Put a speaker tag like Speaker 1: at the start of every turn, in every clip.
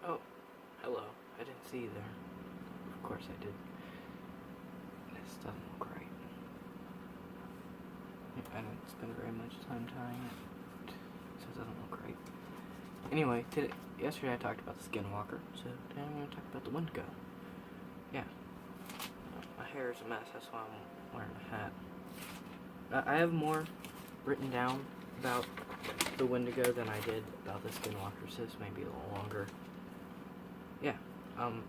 Speaker 1: Oh, hello. I didn't see you there. Of course I did. This doesn't look right. I didn't spend very much time tying it, so it doesn't look right. Anyway, yesterday I talked about the skinwalker, so today I'm going to talk about the Wendigo. Yeah. My hair is a mess, that's why I'm wearing a hat. I have more written down about the Wendigo than I did about the skinwalker, so this may be a little longer. Yeah.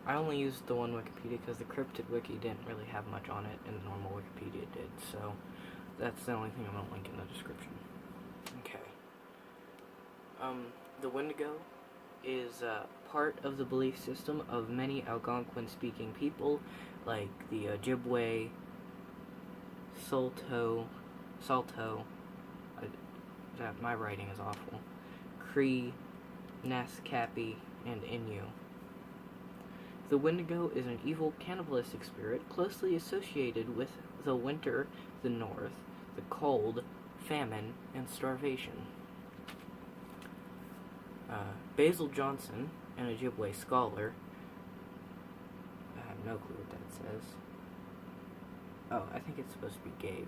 Speaker 1: I only used the one Wikipedia because the Cryptid wiki didn't really have much on it, and the normal Wikipedia did, so that's the only thing I'm going to link in the description. Okay. The Wendigo is part of the belief system of many Algonquin-speaking people, like the Ojibwe, Salto, my writing is awful, Cree, Naskapi, and Innu. The Wendigo is an evil cannibalistic spirit closely associated with the winter, the north, the cold, famine, and starvation. Basil Johnson, an Ojibwe scholar, I have no clue what that says. Oh, I think it's supposed to be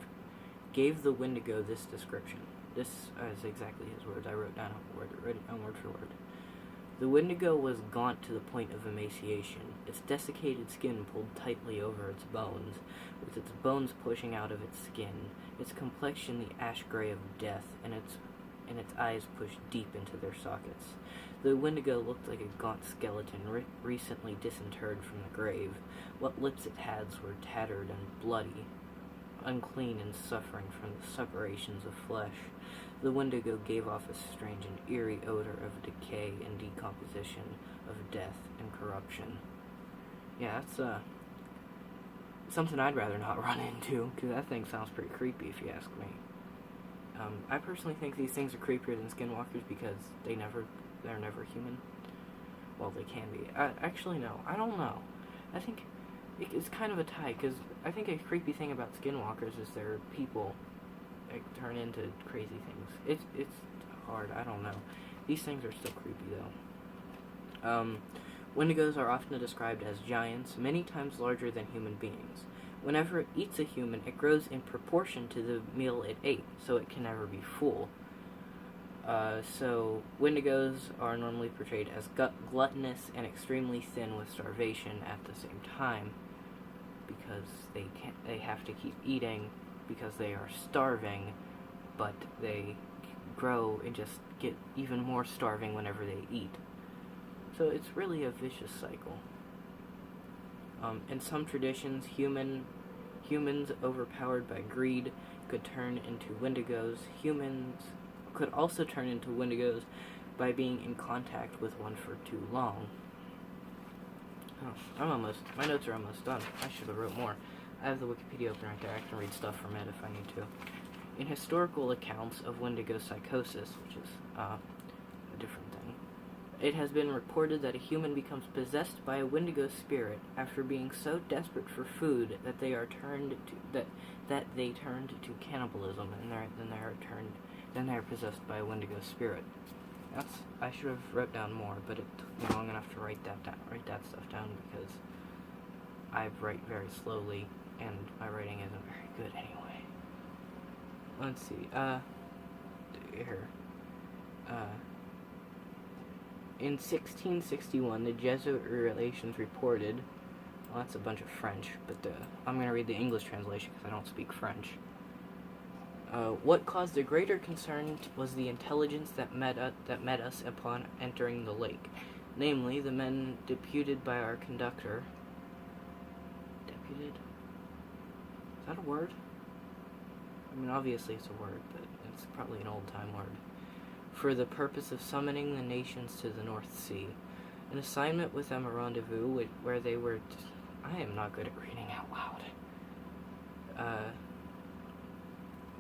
Speaker 1: gave the Wendigo this description. This is exactly his words. I wrote down word for word. The Wendigo was gaunt to the point of emaciation, its desiccated skin pulled tightly over its bones, with its bones pushing out of its skin, its complexion the ash gray of death, and its eyes pushed deep into their sockets. The Wendigo looked like a gaunt skeleton recently disinterred from the grave. What lips it had were tattered and bloody, unclean and suffering from the separations of flesh. The Wendigo gave off a strange and eerie odor of decay and decomposition, of death and corruption. Yeah, that's something I'd rather not run into, because that thing sounds pretty creepy if you ask me. I personally think these things are creepier than skinwalkers because they're never human. Well, they can be. Actually, no. I don't know. I think it's kind of a tie, because I think a creepy thing about skinwalkers is they're people that turn into crazy things. It's hard. I don't know. These things are still creepy, though. Wendigos are often described as giants, many times larger than human beings. Whenever it eats a human, it grows in proportion to the meal it ate, so it can never be full. So Wendigos are normally portrayed as gluttonous and extremely thin with starvation at the same time, because they have to keep eating because they are starving, but they grow and just get even more starving whenever they eat. So it's really a vicious cycle. In some traditions, humans overpowered by greed could turn into Wendigos. Humans could also turn into Wendigos by being in contact with one for too long. Oh, my notes are almost done. I should have wrote more. I have the Wikipedia open right there. I can read stuff from it if I need to. In historical accounts of Wendigo psychosis, which is a different thing, it has been reported that a human becomes possessed by a Wendigo spirit after being so desperate for food that they are turned to cannibalism, and then they are possessed by a Wendigo spirit. I should have wrote down more, but it took me long enough to write that stuff down because I write very slowly and my writing isn't very good anyway. Let's see. Here. In 1661, the Jesuit Relations reported. Well, that's a bunch of French, but I'm going to read the English translation because I don't speak French. What caused a greater concern was the intelligence that met us upon entering the lake, namely the men deputed by our conductor. Deputed? Is that a word? I mean, obviously it's a word, but it's probably an old-time word. For the purpose of summoning the nations to the North Sea. An assignment with them, a rendezvous where they were... I am not good at reading out loud.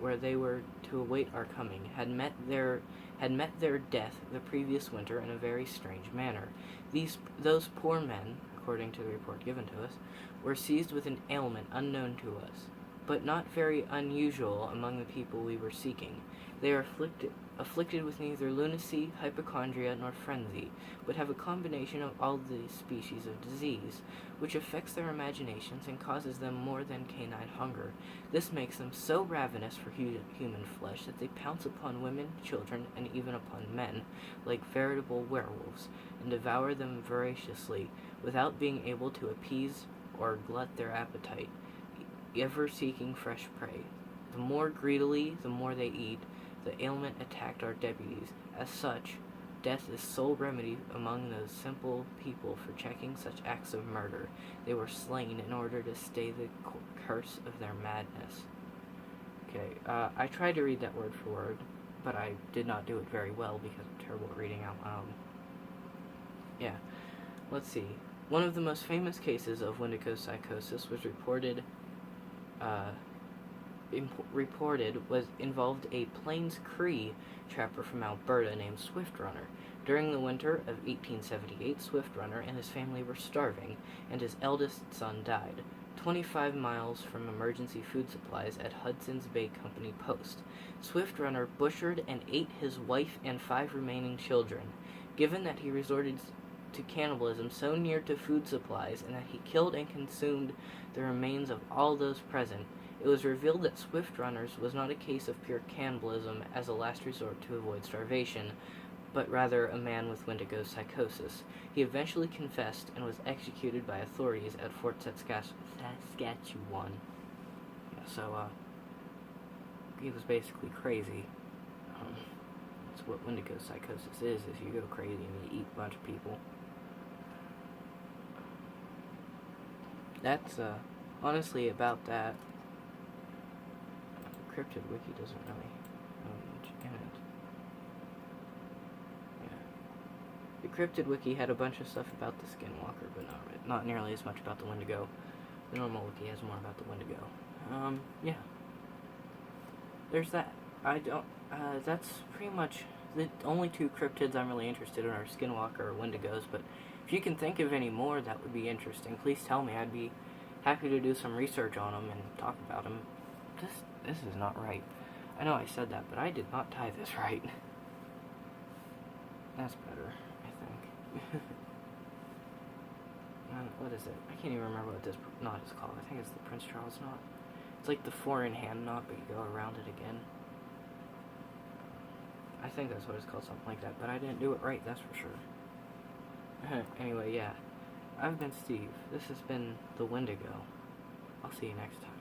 Speaker 1: Where they were to await our coming, had met their death the previous winter in a very strange manner. Those poor men, according to the report given to us, were seized with an ailment unknown to us, but not very unusual among the people we were seeking. They are afflicted with neither lunacy, hypochondria, nor frenzy, but have a combination of all these species of disease, which affects their imaginations and causes them more than canine hunger. This makes them so ravenous for human flesh that they pounce upon women, children, and even upon men, like veritable werewolves, and devour them voraciously, without being able to appease or glut their appetite, ever seeking fresh prey. The more greedily, the more they eat. The ailment attacked our deputies. As such, death is sole remedy among those simple people for checking such acts of murder. They were slain in order to stay the curse of their madness. Okay, I tried to read that word for word, but I did not do it very well because I'm terrible at reading out loud. Yeah, let's see. One of the most famous cases of Wendigo psychosis was involved a Plains Cree trapper from Alberta named Swift Runner. During the winter of 1878, Swift Runner and his family were starving, and his eldest son died, 25 miles from emergency food supplies at Hudson's Bay Company Post. Swift Runner butchered and ate his wife and 5 remaining children. Given that he resorted to cannibalism so near to food supplies and that he killed and consumed the remains of all those present, it was revealed that Swift Runner's was not a case of pure cannibalism as a last resort to avoid starvation, but rather a man with Wendigo psychosis. He eventually confessed and was executed by authorities at Fort Saskatchewan. Yeah, so, he was basically crazy. That's what Wendigo psychosis is you go crazy and you eat a bunch of people. That's, honestly about that. Cryptid wiki doesn't really have much in it. Yeah. The Cryptid wiki had a bunch of stuff about the Skinwalker, but not nearly as much about the Wendigo. The normal wiki has more about the Wendigo. Yeah. There's that. That's pretty much the only 2 cryptids I'm really interested in are Skinwalker or Wendigos, but if you can think of any more that would be interesting, please tell me. I'd be happy to do some research on them and talk about them. This is not right. I know I said that, but I did not tie this right. That's better, I think. What is it? I can't even remember what this knot is called. I think it's the Prince Charles knot. It's like the 4-in-hand knot, but you go around it again. I think that's what it's called, something like that, but I didn't do it right, that's for sure. Anyway, yeah. I've been Steve. This has been the Wendigo. I'll see you next time.